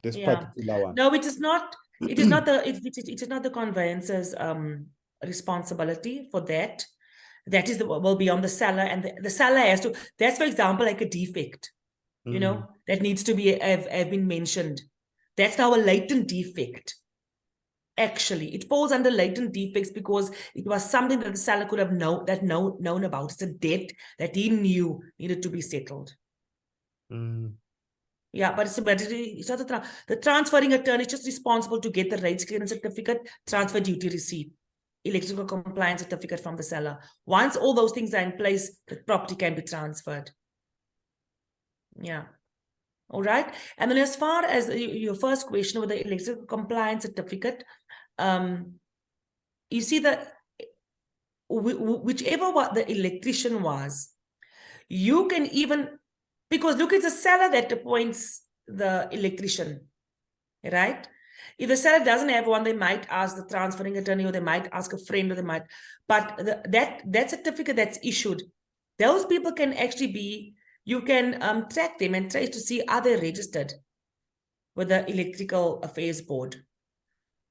this Yeah. particular one. No, it is not. It is not the it is not the conveyancer's responsibility for that. That is will be on the seller, and the seller has to. That's, for example, like a defect, you know, that needs to be have been mentioned. That's now a latent defect. Actually, it falls under latent defects because it was something that the seller could have known about. It's a debt that he knew needed to be settled. Yeah, but it's not the transferring attorney is just responsible to get the rates clearance certificate, transfer duty receipt, electrical compliance certificate from the seller. Once all those things are in place, the property can be transferred. Yeah. All right. And then as far as your first question with the electrical compliance certificate, you see that whichever what the electrician was, you can even, because look, it's a seller that appoints the electrician, right? If the seller doesn't have one, they might ask the transferring attorney, or they might ask a friend, or they might, but that certificate that's issued, those people can actually be, you can track them and try to see, are they registered with the Electrical Affairs Board?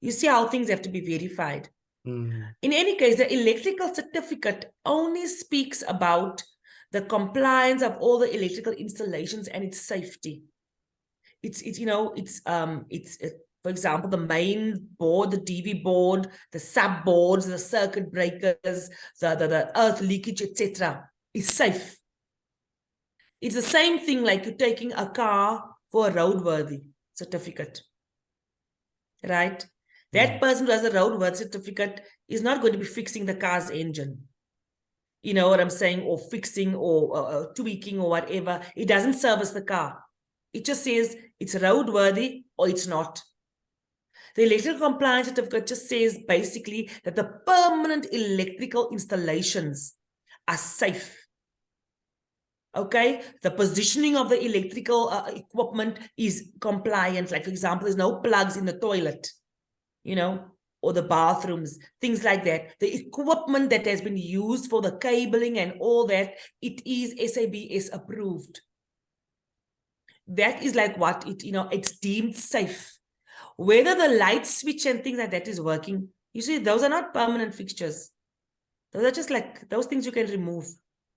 You see how things have to be verified. In any case, the electrical certificate only speaks about the compliance of all the electrical installations and its safety. It's you know, it's for example, the main board, the DV board, the sub boards, the circuit breakers, the earth leakage, etc. is safe. It's the same thing like you're taking a car for a roadworthy certificate, right? That person who has a roadworthy certificate is not going to be fixing the car's engine. You know what I'm saying? Or fixing or tweaking or whatever. It doesn't service the car. It just says it's roadworthy or it's not. The electrical compliance certificate just says basically that the permanent electrical installations are safe. Okay, the positioning of the electrical equipment is compliant. Like, for example, there's no plugs in the toilet, you know, or the bathrooms, things like that. The equipment that has been used for the cabling and all that, it is SABS approved. That is like what it, you know, it's deemed safe. Whether the light switch and things like that is working, you see, those are not permanent fixtures. Those are just like those things you can remove.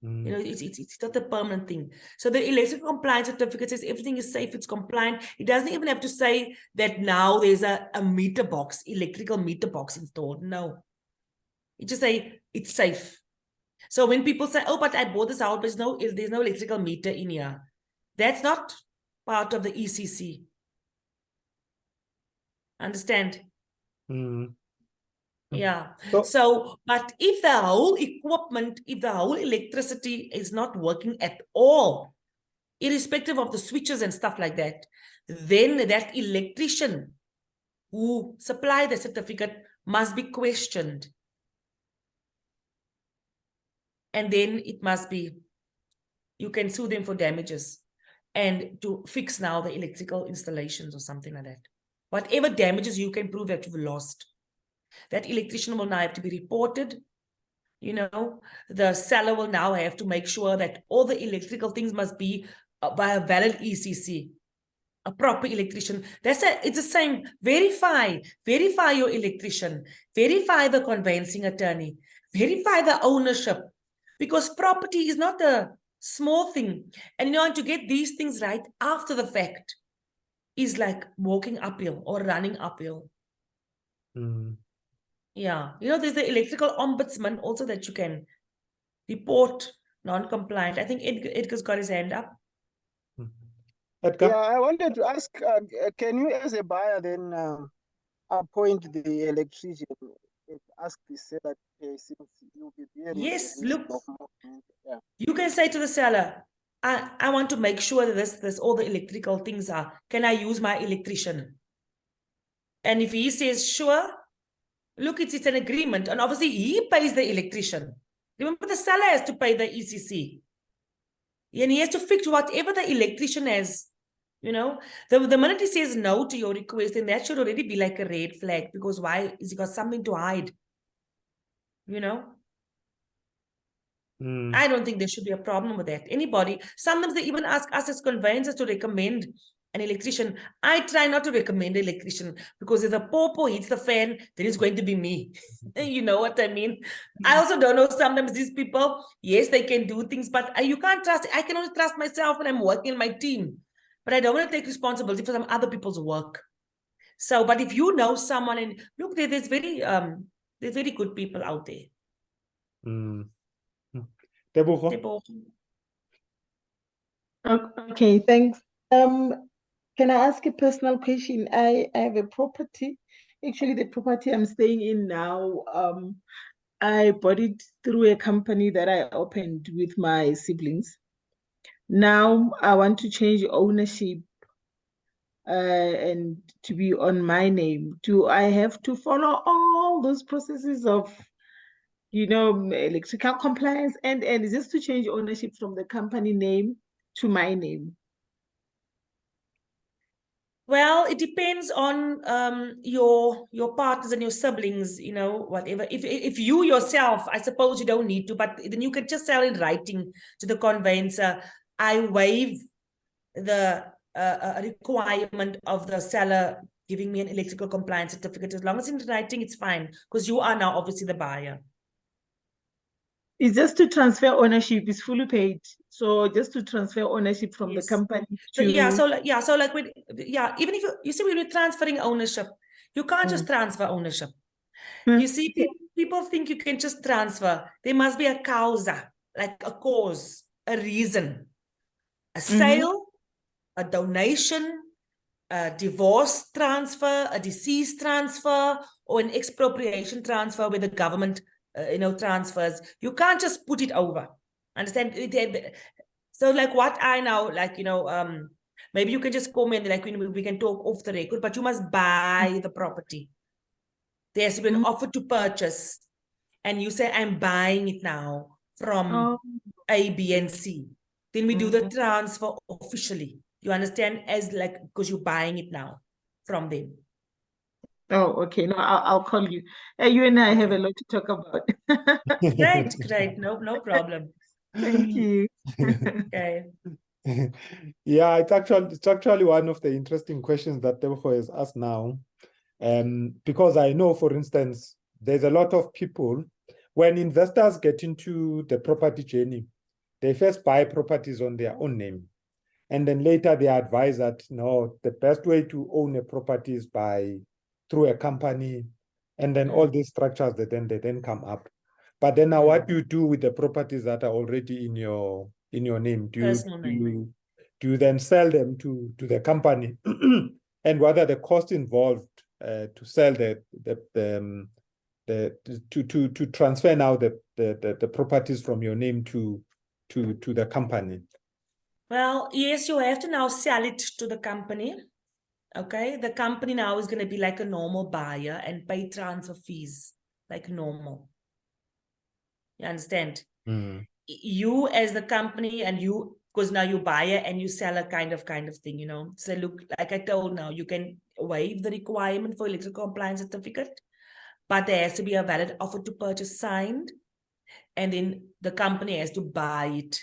You know, it's not a permanent thing. So the electrical compliance certificate says everything is safe, it's compliant. It doesn't even have to say that now there's a meter box, electrical meter box installed. No. It just say it's safe. So when people say, oh, but I bought this out, but there's no electrical meter in here. That's not part of the ECC. Understand? Yeah. So, but if the whole equipment, if the whole electricity is not working at all, irrespective of the switches and stuff like that, then that electrician who supplied the certificate must be questioned. And then it must be, you can sue them for damages and to fix now the electrical installations or something like that. Whatever damages you can prove that you've lost. That electrician will now have to be reported. You know, the seller will now have to make sure that all the electrical things must be by a valid ECC, a proper electrician. It's the same. Verify your electrician, verify the conveyancing attorney, verify the ownership, because property is not a small thing. And you know, to get these things right after the fact is like walking uphill or running uphill. Yeah, you know, there's the electrical ombudsman also that you can report non-compliant. I think Edgar's got his hand up. Edgar? Yeah, I wanted to ask, can you as a buyer then appoint the electrician and ask the seller to pay, since you'll be bearing the risk Look, of movement? Yeah. You can say to the seller, I want to make sure that this all the electrical things are, can I use my electrician? And if he says, sure, look, it's an agreement. And obviously he pays the electrician. Remember, the seller has to pay the ECC. And he has to fix whatever the electrician has, you know. The minute he says no to your request, then that should already be like a red flag, because why? Is he got something to hide? You know? I don't think there should be a problem with that. Anybody, sometimes they even ask us as conveyancers to recommend an electrician, I try not to recommend an electrician, because if the popo hits the fan, then it's going to be me. You know what I mean? I also don't know, sometimes these people, yes, they can do things, but you can't trust. I can only trust myself when I'm working in my team, but I don't want to take responsibility for some other people's work. So, but if you know someone, and look, there's very good people out there. Tebogo? Okay, thanks. Can I ask a personal question? I have a property. Actually, the property I'm staying in now, I bought it through a company that I opened with my siblings. Now I want to change ownership and to be on my name. Do I have to follow all those processes of, electrical compliance and just to change ownership from the company name to my name? Well, it depends on your partners and your siblings, whatever. If you yourself, I suppose you don't need to, but then you can just tell in writing to the conveyancer, I waive the requirement of the seller giving me an electrical compliance certificate. As long as it's in writing, it's fine, because you are now obviously the buyer. It's just to transfer ownership, is fully paid. So just to transfer ownership from the Yes. company So, to... so like when, even if you see, when you're transferring ownership, you can't just transfer ownership. You see, people think you can just transfer. There must be a causa, like a cause, a reason, a sale, a donation, a divorce transfer, a deceased transfer, or an expropriation transfer where the government, transfers. You can't just put it over. Understand? So like what I now, like, maybe you can just call me and like we can talk off the record, but you must buy the property. There has to be an offer to purchase, and you say, I'm buying it now from A, B, and C. Then we do the transfer officially. You understand? As like, because you're buying it now from them. Oh, okay. No, I'll call you. You and I have a lot to talk about. Great. No problem. Thank you. Okay. Yeah, it's actually one of the interesting questions that Tebogo has asked now. Because I know, for instance, there's a lot of people, when investors get into the property journey, they first buy properties on their own name. And then later they are advised that, no, the best way to own a property is through a company. And then all these structures that they then come up. But then now what do you do with the properties that are already in your name? Do you then sell them to the company? And what are the costs involved to sell to transfer now the properties from your name to the company? Well, yes, you have to now sell it to the company. Okay, the company now is going to be like a normal buyer and pay transfer fees like normal. You understand? You as the company, and you, because now you buyer and you seller kind of thing, So look, like I told now, you can waive the requirement for electrical compliance certificate, but there has to be a valid offer to purchase signed, and then the company has to buy it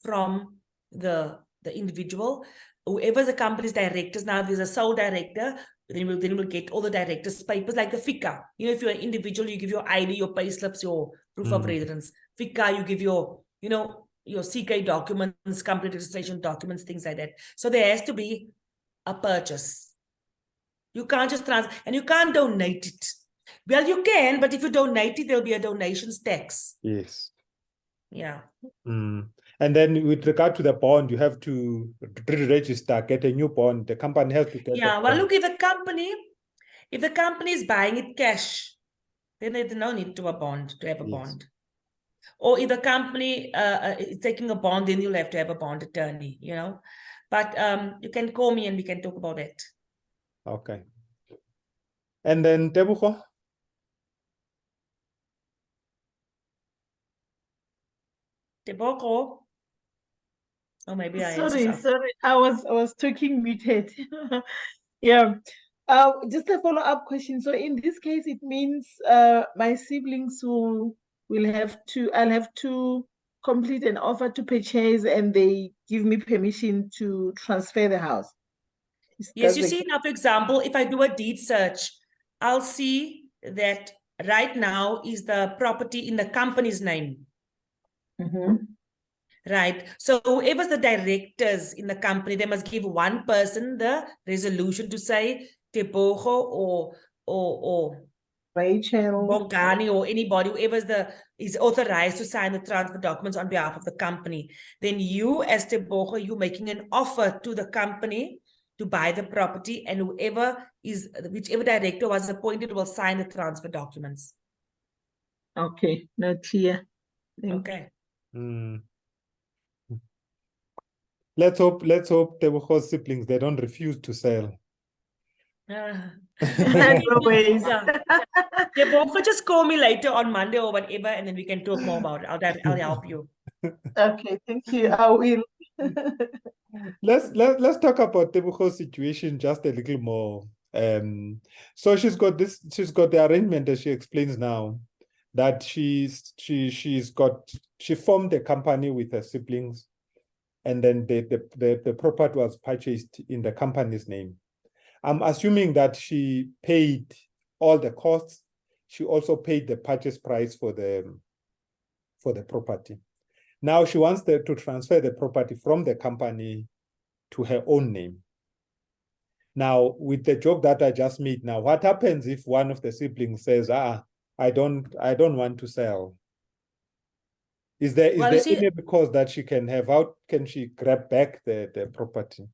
from the individual. Whoever the company's directors, now if there's a sole director, then we'll get all the directors' papers, like the FICA. If you're an individual, you give your ID, your pay slips, your proof of residence. FICA, you give your, your CK documents, company registration documents, things like that. So there has to be a purchase. You can't just transfer, and you can't donate it. Well, you can, but if you donate it, there'll be a donations tax. Yes. Yeah. And then with regard to the bond, you have to re-register, get a new bond. The company has to get well, look, if the company is buying it cash, then there's no need to have a bond. Or if the company is taking a bond, then you'll have to have a bond attorney, But you can call me and we can talk about it. Okay. And then Tebogo? Tebogo? Oh, maybe I am. Sorry. I was talking muted. Yeah. Just a follow-up question. So in this case, it means my siblings I'll have to complete an offer to purchase, and they give me permission to transfer the house. Yes, you see now, for example, if I do a deed search, I'll see that right now is the property in the company's name. Right. So whoever's the directors in the company, they must give one person the resolution to say Tebogo or Rachel. Bongani or anybody, whoever's is authorized to sign the transfer documents on behalf of the company. Then you, as Tebogo, you making an offer to the company to buy the property, and whichever director was appointed will sign the transfer documents. Okay, not here. Okay. Let's hope Tebogo's siblings, they don't refuse to sell. Anyways. Tebogo, just call me later on Monday or whatever, and then we can talk more about it. I'll help you. Okay, thank you. I will. Let's talk about Tebogo's situation just a little more. So she's got the arrangement that she explains now, that she formed a company with her siblings, and then the property was purchased in the company's name. I'm assuming that she paid all the costs. She also paid the purchase price for the property. Now she wants to transfer the property from the company to her own name. Now, with the joke that I just made now, what happens if one of the siblings says, I don't want to sell? Is there any because that she can have? How can she grab back the property?